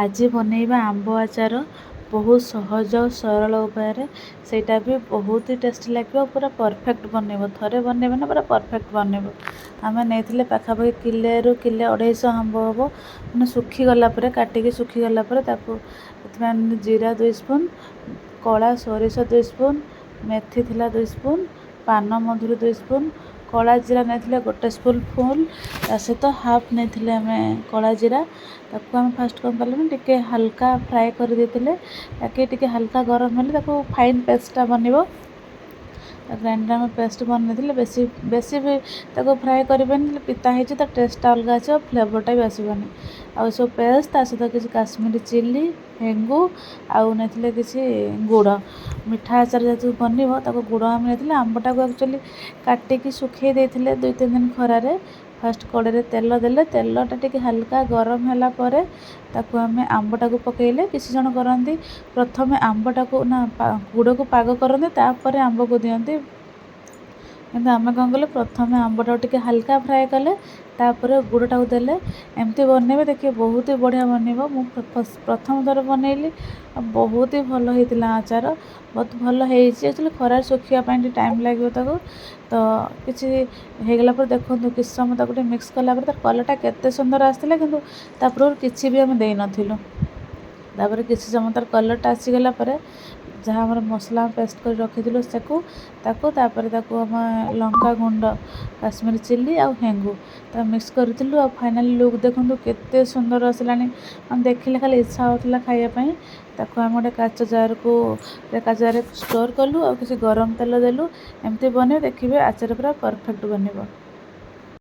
ଆଜି ବନେଇବା ଆମ୍ବ ଆଚାର ବହୁତ ସହଜ ଓ ସରଳ ଉପାୟରେ। ସେଇଟା ବି ବହୁତ ଟେଷ୍ଟି ଲାଗିବ। ପୁରା ପରଫେକ୍ଟ ବନେଇବ। ଥରେ ବନେଇବ ନା ପୁରା ପରଫେକ୍ଟ ବନେଇବ। ଆମେ ନେଇଥିଲେ ପାଖାପାଖି କିଲେରୁ କିଲେ 250 ଆମ୍ବ ହେବ। ମାନେ ଶୁଖିଗଲା ପରେ କାଟିକି ଶୁଖିଗଲା ପରେ ତାକୁ ସେଥିପାଇଁ ଜିରା 2 ସ୍ପୁନ୍, କଳା ସୋରିଷ 2 ସ୍ପୁନ୍, ମେଥି ଥିଲା 2 ସ୍ପୁନ୍, ପାନ ମଧୁରୀ 2 ସ୍ପୁନ୍, କଳା ଜିରା ନେଇଥିଲେ 1 ସ୍ପୁନ୍ ଫୁଲ୍। ତା ସହିତ ହାଫ୍ ନେଇଥିଲେ ଆମେ କଳା ଜିରା। ତାକୁ ଆମେ ଫାଷ୍ଟ କ'ଣ କଲେ ନା ଟିକେ ହାଲକା ଫ୍ରାଏ କରିଦେଇଥିଲେ। ତାକେ ଟିକେ ହାଲକା ଗରମ ହେଲେ ତାକୁ ଫାଇନ୍ ପେଷ୍ଟଟା ବନିବ। ଗ୍ରାଇଣ୍ଡର ଆମେ ପେଷ୍ଟ ବନେଇଥିଲେ। ବେଶୀ ବି ତାକୁ ଫ୍ରାଏ କରିବେନି, ପିତା ହେଇଛି ତା ଟେଷ୍ଟଟା ଅଲଗା ଆସିବ, ଫ୍ଲେଭରଟା ବି ଆସିବନି। ଆଉ ସବୁ ପେଷ୍ଟ ତା ସହିତ କିଛି କାଶ୍ମୀରୀ ଚିଲି, ହେଙ୍ଗୁ ଆଉ ନେଇଥିଲେ କିଛି ଗୁଡ଼। ମିଠା ଆଚାର ଯେହେତୁ ବନିବ ତାକୁ ଗୁଡ଼ ଆମେ ନେଇଥିଲେ। ଆମ୍ବଟାକୁ ଆକ୍ଚୁଆଲି କାଟିକି ଶୁଖେଇ ଦେଇଥିଲେ 2-3 ଦିନ ଖରାରେ। ଫାଷ୍ଟ କଡ଼େଇରେ ତେଲ ଦେଲେ, ତେଲଟା ଟିକେ ହାଲକା ଗରମ ହେଲା ପରେ ତାକୁ ଆମେ ଆମ୍ବଟାକୁ ପକାଇଲେ। କିଛି ଜଣ କରନ୍ତି ପ୍ରଥମେ ଆମ୍ବଟାକୁ ଗୁଡ଼କୁ ପାଗ କରନ୍ତି ତାପରେ ଆମ୍ବକୁ ଦିଅନ୍ତି। କିନ୍ତୁ ଆମେ କ'ଣ କଲେ ପ୍ରଥମେ ଆମ୍ବଟାକୁ ଟିକେ ହାଲକା ଫ୍ରାଏ କଲେ ତାପରେ ଗୁଡ଼ଟାକୁ ଦେଲେ। ଏମିତି ବନେଇବେ ଦେଖିବେ ବହୁତ ହି ବଢ଼ିଆ ବନିବ। ମୁଁ ପ୍ରଥମ ଥର ବନେଇଲି ଆଉ ବହୁତ ହି ଭଲ ହେଇଥିଲା ଆଚାର। ବହୁତ ଭଲ ହେଇଛି। ଆକ୍ଚୁଆଲି ଖରାରେ ଶୁଖିବା ପାଇଁ ଟିକେ ଟାଇମ୍ ଲାଗିବ ତାକୁ। ତ କିଛି ହେଇଗଲା ପରେ ଦେଖନ୍ତୁ କିଛି ସମୟ ତାକୁ ଟିକେ ମିକ୍ସ କଲା ପରେ ତାର କଲର୍ଟା କେତେ ସୁନ୍ଦର ଆସିଥିଲା। କିନ୍ତୁ ତା ପୂର୍ବରୁ କିଛି ବି ଆମେ ଦେଇନଥିଲୁ। ତାପରେ କିଛି ସମୟ ତାର କଲର୍ଟା ଆସିଗଲା ପରେ ଯାହା ଆମର ମସଲା ପେଷ୍ଟ କରି ରଖିଥିଲୁ ତାପରେ ତାକୁ ଆମେ ଲଙ୍କା ଗୁଣ୍ଡ, କାଶ୍ମୀରୀ ଚିଲି ଆଉ ହେଙ୍ଗୁ ତାକୁ ମିକ୍ସ କରିଥିଲୁ। ଆଉ ଫାଇନାଲି ଲୁକ୍ ଦେଖନ୍ତୁ କେତେ ସୁନ୍ଦର ଆସିଲାଣି। ଆମେ ଦେଖିଲେ ଖାଲି ଇଚ୍ଛା ହେଉଥିଲା ଖାଇବା ପାଇଁ। ତାକୁ ଆମେ ଗୋଟେ କାଚ ଜାରରେ ଷ୍ଟୋର୍ କଲୁ ଆଉ କିଛି ଗରମ ତେଲ ଦେଲୁ। ଏମିତି ବନେଇବେ ଦେଖିବେ ଆଚାର ପୁରା ପରଫେକ୍ଟ ବନିବ।